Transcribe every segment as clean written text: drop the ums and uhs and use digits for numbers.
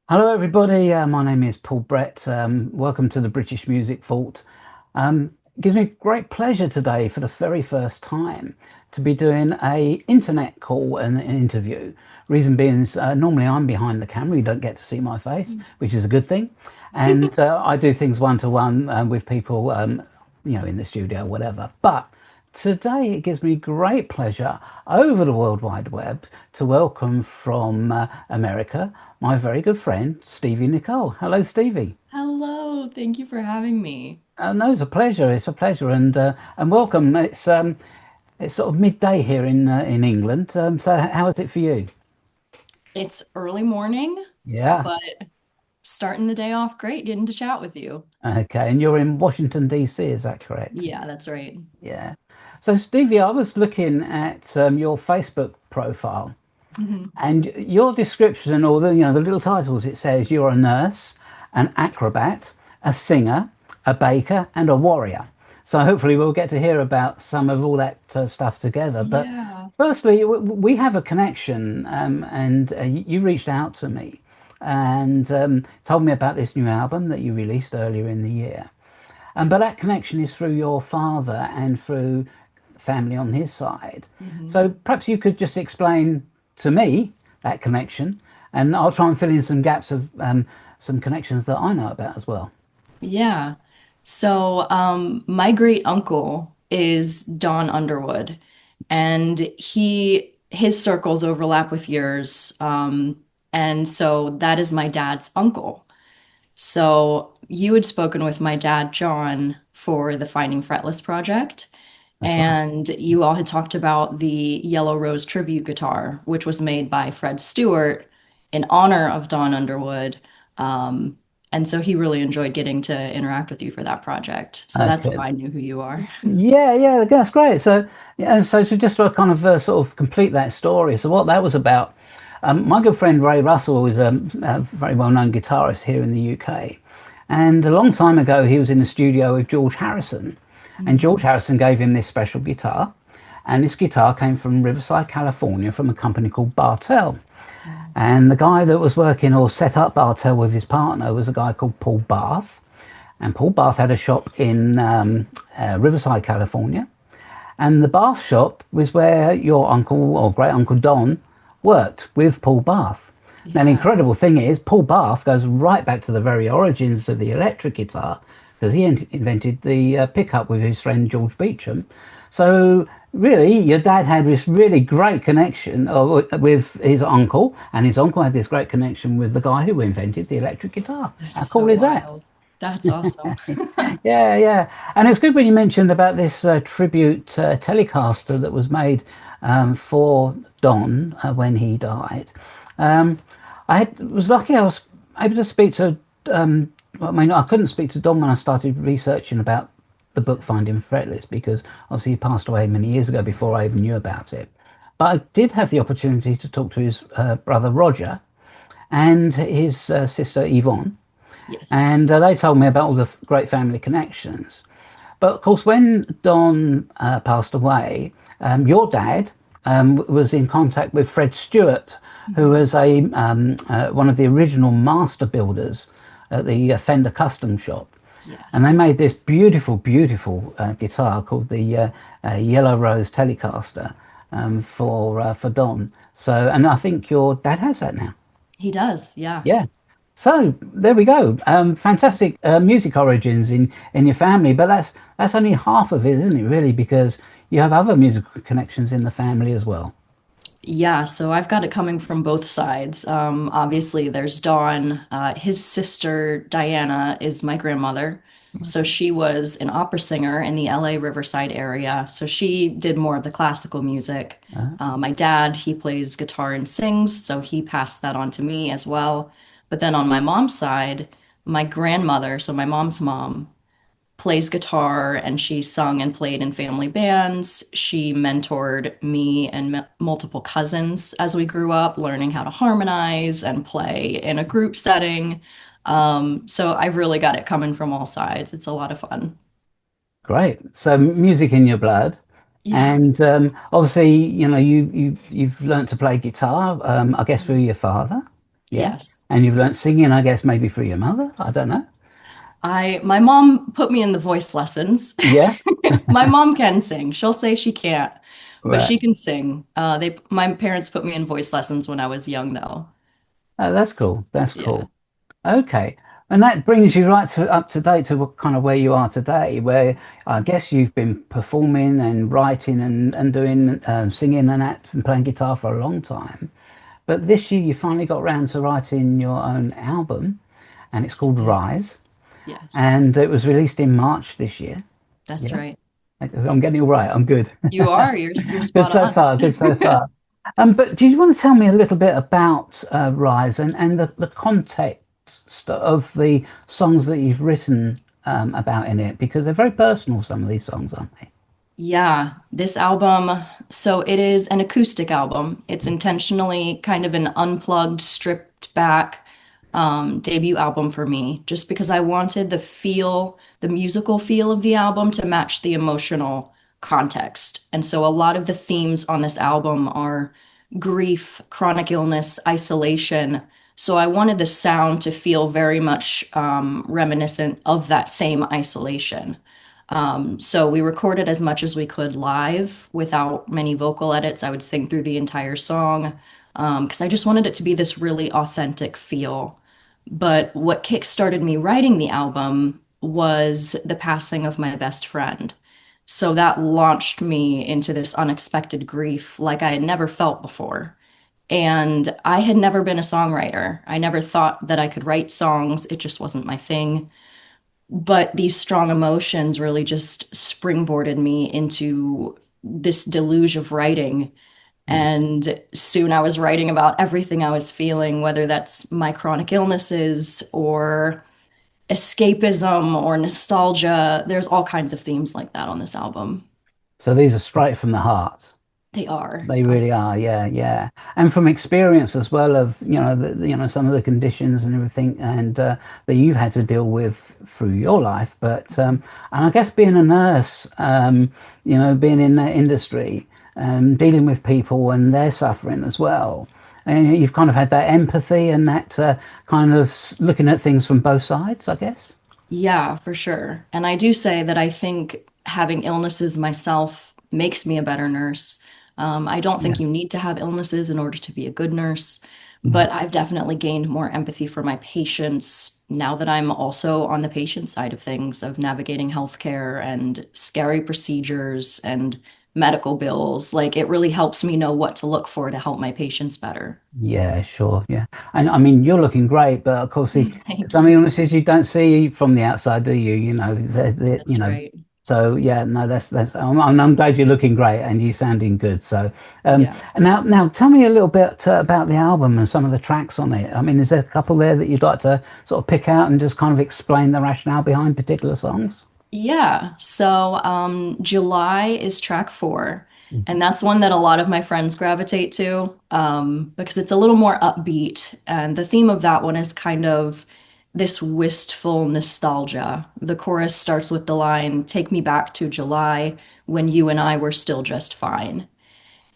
Hello, everybody. My name is Paul Brett. Welcome to the British Music Vault. It gives me great pleasure today, for the very first time, to be doing a internet call and an interview. Reason being is normally I'm behind the camera. You don't get to see my face, which is a good thing. And I do things one to one with people, in the studio, whatever. But today it gives me great pleasure over the World Wide Web to welcome from America my very good friend Stevie Nicole. Hello, Stevie. Hello, thank you for having me. No, it's a pleasure. It's a pleasure, and welcome. It's sort of midday here in England. So how is it for you? It's early morning, Yeah. but starting the day off great, getting to chat with you. Okay, and you're in Washington DC, is that correct? Yeah, that's right. Yeah. So Stevie, I was looking at your Facebook profile, Mhm. and your description and all the little titles. It says you're a nurse, an acrobat, a singer, a baker, and a warrior. So hopefully we'll get to hear about some of all that stuff together. But Yeah. firstly, we have a connection, and you reached out to me and told me about this new album that you released earlier in the year. But that connection is through your father and through family on his side. Mhm. So perhaps you could just explain to me that connection, and I'll try and fill in some gaps of some connections that I know about as well. Yeah. My great uncle is Don Underwood, and his circles overlap with yours. And so that is my dad's uncle. So you had spoken with my dad, John, for the Finding Fretless project, That's right. and you all had talked about the Yellow Rose tribute guitar, which was made by Fred Stewart in honor of Don Underwood. Um, and so he really enjoyed getting to interact with you for that project. So that's how Okay. I knew who you are. Yeah, yeah, that's great. So, yeah, so to just kind of sort of complete that story. So, what that was about, my good friend Ray Russell is a very well-known guitarist here in the UK, and a long time ago he was in the studio with George Harrison, and George Mhm. Harrison gave him this special guitar, and this guitar came from Riverside, California, from a company called Bartell. And the guy that was working or set up Bartell with his partner was a guy called Paul Barth. And Paul Barth had a shop in Riverside, California. And the Bath shop was where your uncle or great uncle Don worked with Paul Barth. Now, the Yeah. incredible thing is, Paul Barth goes right back to the very origins of the electric guitar because he invented the pickup with his friend George Beecham. So, really, your dad had this really great connection with his uncle, and his uncle had this great connection with the guy who invented the electric guitar. That's How cool so is that? wild. That's awesome. Yeah, yeah. And it's good when you mentioned about this tribute Telecaster that was made for Don when he died. Um, was lucky I was able to speak to, I mean, I couldn't speak to Don when I started researching about the book Finding Fretless because obviously he passed away many years ago before I even knew about it. But I did have the opportunity to talk to his brother Roger and his sister Yvonne, Yes. and they told me about all the great family connections. But of course, when Don passed away, your dad was in contact with Fred Stewart, who Mhm. was a one of the original master builders at the Fender Custom Shop, and they Yes. made this beautiful, beautiful guitar called the Yellow Rose Telecaster for Don. So, and I think your dad has that now. He does. Yeah. Yeah. So there we go. Fantastic music origins in your family, but that's only half of it, isn't it? Really, because you have other musical connections in the family as well. Yeah, so I've got it coming from both sides. Obviously, there's Dawn. His sister, Diana, is my grandmother. So she was an opera singer in the LA Riverside area. So she did more of the classical music. Uh, My dad, he plays guitar and sings, so he passed that on to me as well. But then on my mom's side, my grandmother, so my mom's mom, plays guitar and she sung and played in family bands. She mentored me and multiple cousins as we grew up, learning how to harmonize and play in a group setting. So I've really got it coming from all sides. It's a lot of fun. Great. So music in your blood, Yeah. and obviously, you've learnt to play guitar. I guess through your father. Yeah. Yes. And you've learnt singing, I guess, maybe through your mother. I don't know. My mom put me in the voice lessons. Yeah. My mom can sing. She'll say she can't, but Right. she can sing. My parents put me in voice lessons when I was young, though. Oh, that's cool. That's Yeah. cool. Okay. And that brings you right to up to date to what kind of where you are today, where I guess you've been performing and writing and doing singing and act and playing guitar for a long time. But this year you finally got round to writing your own album, and it's called Yeah. Rise, Yes, and it was released in March this year. that's Yeah, right. I'm getting it all right. I'm good. You are. You're Good spot so on. far. Good so far. But do you want to tell me a little bit about Rise and the context of the songs that you've written about in it? Because they're very personal, some of these songs, aren't they? Yeah, this album, so it is an acoustic album. It's intentionally kind of an unplugged, stripped back debut album for me, just because I wanted the feel, the musical feel of the album to match the emotional context. And so a lot of the themes on this album are grief, chronic illness, isolation. So I wanted the sound to feel very much reminiscent of that same isolation. So we recorded as much as we could live without many vocal edits. I would sing through the entire song because I just wanted it to be this really authentic feel. But what kickstarted me writing the album was the passing of my best friend. So that launched me into this unexpected grief like I had never felt before. And I had never been a songwriter. I never thought that I could write songs. It just wasn't my thing. But these strong emotions really just springboarded me into this deluge of writing. Yeah. And soon I was writing about everything I was feeling, whether that's my chronic illnesses or escapism or nostalgia. There's all kinds of themes like that on this album. So these are straight from the heart. They are. They really are, yeah, yeah. And from experience as well of, some of the conditions and everything and that you've had to deal with through your life. But and I guess being a nurse, being in that industry, dealing with people and their suffering as well. And you've kind of had that empathy and that kind of looking at things from both sides, I guess. Yeah, for sure. And I do say that I think having illnesses myself makes me a better nurse. I don't Yeah. think you need to have illnesses in order to be a good nurse, Mhm. but I've definitely gained more empathy for my patients now that I'm also on the patient side of things, of navigating healthcare and scary procedures and medical bills. Like it really helps me know what to look for to help my patients better. Yeah, sure. Yeah. And I mean, you're looking great, but of course, Thank some you. illnesses you don't see from the outside, do you? That's right. So yeah, no, that's, I'm glad you're looking great and you're sounding good. So, Yeah. now tell me a little bit about the album and some of the tracks on it. I mean, is there a couple there that you'd like to sort of pick out and just kind of explain the rationale behind particular songs? Yeah, so July is track 4, Mhm. and that's one that a lot of my friends gravitate to because it's a little more upbeat. And the theme of that one is kind of this wistful nostalgia. The chorus starts with the line, "Take me back to July when you and I were still just fine."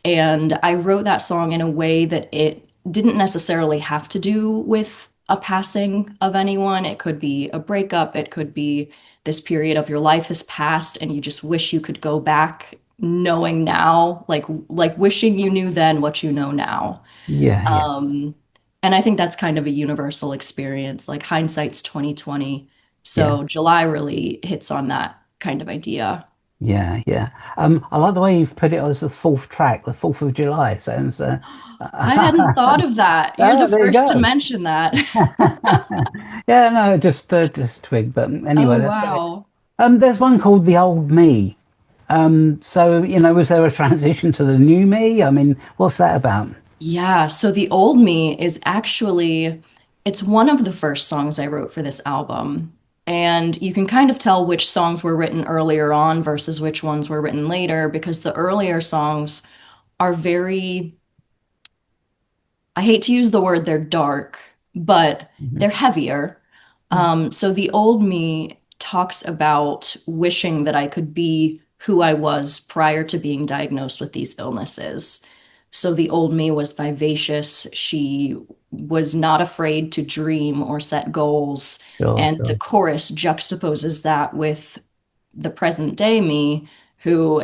And I wrote that song in a way that it didn't necessarily have to do with a passing of anyone. It could be a breakup, it could be this period of your life has passed and you just wish you could go back knowing now, like wishing you knew then what you know now. Yeah, yeah, Um, and I think that's kind of a universal experience. Like hindsight's 2020. yeah. So July really hits on that kind of idea. Yeah, yeah. I like the way you've put it as the fourth track, the 4th of July. Sounds I hadn't thought of that. You're oh, the there you first to go. mention that. Yeah, no, just twig. But Oh, anyway, that's great. wow. There's one called The Old Me. So was there a transition to the new me? I mean, what's that about? Yeah, so The Old Me is actually it's one of the first songs I wrote for this album. And you can kind of tell which songs were written earlier on versus which ones were written later because the earlier songs are very, I hate to use the word they're dark, but Mhm. they're heavier. So The Old Me talks about wishing that I could be who I was prior to being diagnosed with these illnesses. So the old me was vivacious. She was not afraid to dream or set goals. Sure, And the sure. chorus juxtaposes that with the present day me, who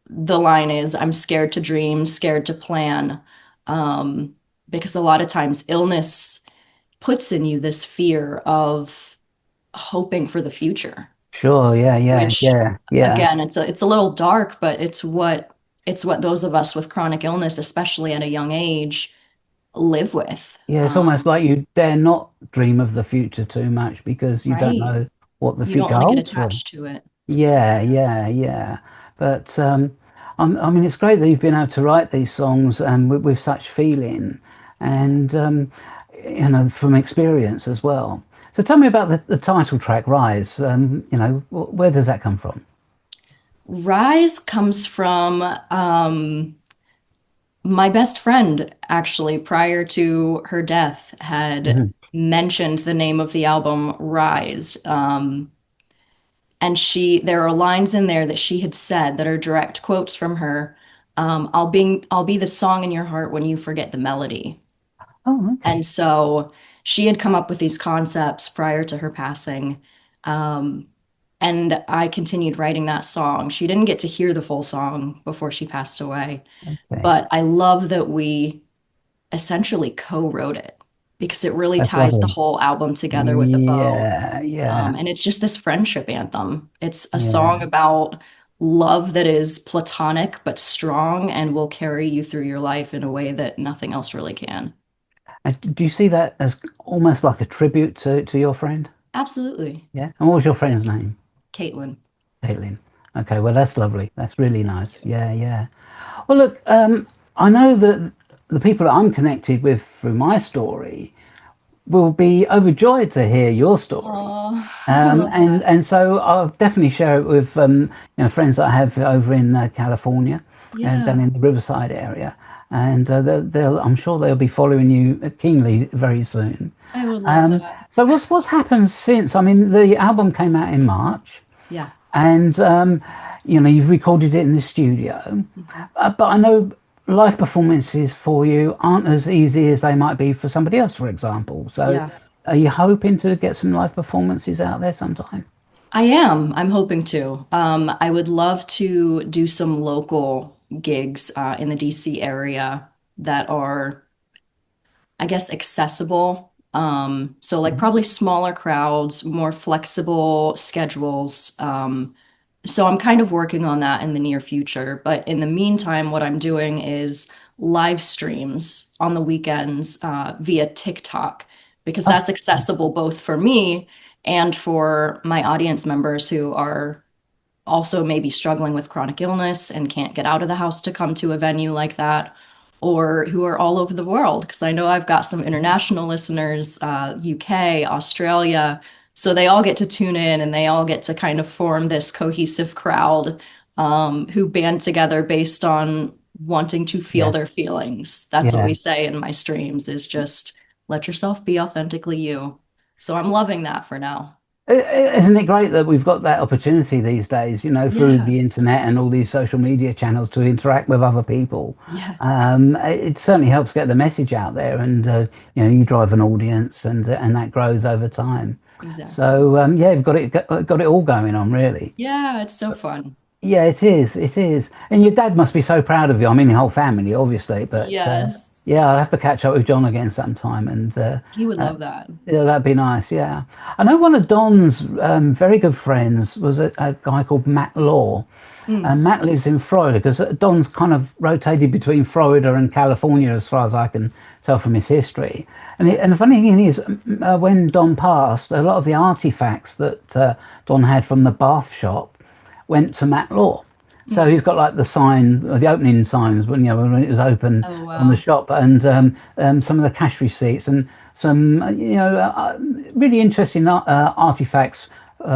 the line is, I'm scared to dream, scared to plan. Um, because a lot of times illness puts in you this fear of hoping for the future, Sure, yeah, yeah, which yeah, yeah. again, it's a little dark, but it's what those of us with chronic illness, especially at a young age, live with. Yeah, it's almost like you dare not dream of the future too much because you don't Right? know what the You don't future want to get holds for. attached to it. Yeah, yeah, yeah. But I mean, it's great that you've been able to write these songs with such feeling and from experience as well. So tell me about the title track, Rise. Where does that come from? Rise comes from my best friend, actually, prior to her death, had Hmm. mentioned the name of the album Rise. And there are lines in there that she had said that are direct quotes from her. I'll be the song in your heart when you forget the melody. Oh, And okay, so she had come up with these concepts prior to her passing. Um, and I continued writing that song. She didn't get to hear the full song before she passed away, okay. but I love that we essentially co-wrote it because it really That's ties the lovely. whole album together with a bow. Yeah, yeah, And it's just this friendship anthem. It's a yeah. song about love that is platonic but strong and will carry you through your life in a way that nothing else really can. And do you see that as almost like a tribute to your friend? Absolutely. Yeah. And what was your friend's name? Caitlin. Caitlin. Okay, well that's lovely. That's really Thank nice. you. Yeah, yeah. Well, look, I know that the people that I'm connected with through my story will be overjoyed to hear your story. Oh, I love And that. so I'll definitely share it with friends that I have over in California and down Yeah, in the Riverside area, and I'm sure they'll be following you keenly very soon. I would love that. So what's happened since? I mean, the album came out in March, Yeah. and you've recorded it in the studio, Mhm. but I know live performances for you aren't as easy as they might be for somebody else, for example. So, Yeah. are you hoping to get some live performances out there sometime? I am. I'm hoping to. I would love to do some local gigs in the DC area that are, I guess, accessible. So like Mhm. probably smaller crowds, more flexible schedules. So I'm kind of working on that in the near future. But in the meantime, what I'm doing is live streams on the weekends via TikTok because Oh, that's accessible both for me and for my audience members who are also maybe struggling with chronic illness and can't get out of the house to come to a venue like that, or who are all over the world. Because I know I've got some international listeners, UK, Australia. So they all get to tune in and they all get to kind of form this cohesive crowd who band together based on wanting to feel yeah, their feelings. That's what yeah. we say in my streams is just let yourself be authentically you. So I'm loving that for now. Isn't it great that we've got that opportunity these days, through Yeah. the internet and all these social media channels to interact with other people? Yeah, It certainly helps get the message out there, and you drive an audience, and that grows over time. exactly. So yeah, you've got it all going on, really. Yeah, it's so fun. Yeah, it is. It is. And your dad must be so proud of you. I mean, your whole family, obviously. But Yes. yeah, I'll have to catch up with John again sometime. And He would uh, love that. yeah, that'd be nice. Yeah. I know one of Don's very good friends was a guy called Matt Law. Mm. And Matt lives in Florida because Don's kind of rotated between Florida and California, as far as I can tell from his history. Yeah. And the funny thing is, when Don passed, a lot of the artifacts that Don had from the bath shop went to Matt Law. So Mm. he's got like the sign, the opening signs when when it was open Oh, on the wow. shop, and some of the cash receipts and some really interesting artifacts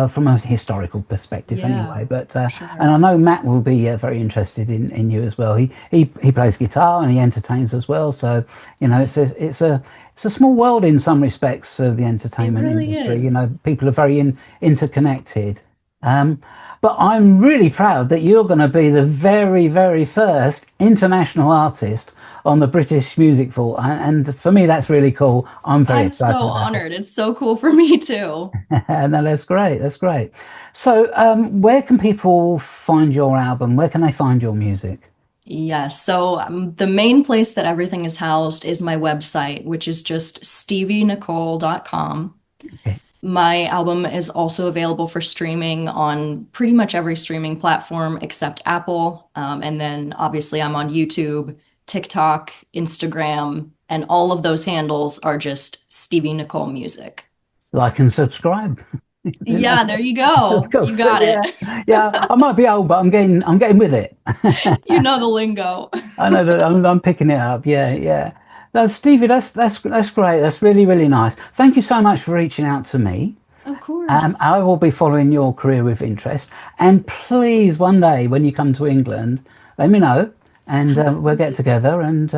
from a historical perspective, Yeah, anyway. But for and sure. I know Matt will be very interested in you as well. He plays guitar and he entertains as well. So it's a small world in some respects of the It entertainment really industry. is. People are very interconnected. Um, but I'm really proud that you're going to be the very, very first international artist on the British Music Vault, and for me, that's really cool. I'm very I'm excited so about it. honored. It's so cool for me too. No, that's great. That's great. So, where can people find your album? Where can they find your music? Yes. So the main place that everything is housed is my website, which is just stevienicole.com. Okay. My album is also available for streaming on pretty much every streaming platform except Apple. And then obviously I'm on YouTube, TikTok, Instagram, and all of those handles are just Stevie Nicole Music. Like and subscribe. You know? Yeah, there you Of go. You course, got it. yeah, yeah. I might be old, but I'm getting with it. You know the lingo. I know that I'm picking it up. Yeah, yeah. No, Stevie, that's great. That's really, really nice. Thank you so much for reaching out to me. Of course. I will be following your career with interest. And please, one day when you come to England, let me know, and we'll get Absolutely. together. And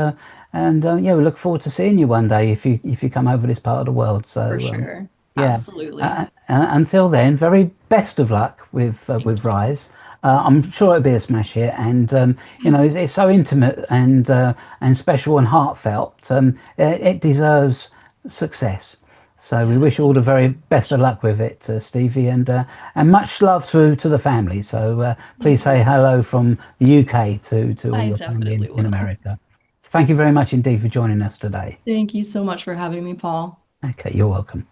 yeah, we look forward to seeing you one day if you come over this part of the world. For So sure. yeah. Absolutely. Until then, very best of luck with Thank you. Rise. I'm sure it'll be a smash hit, and it's so intimate and special and heartfelt. It deserves success. So we Yeah, wish you all thank the you very too. best of luck with it, Stevie, and much love to the family. So please Thank say you. hello from the UK to all I your family definitely in will. America. Thank you very much indeed for joining us today. Thank you so much for having me, Paul. Okay, you're welcome.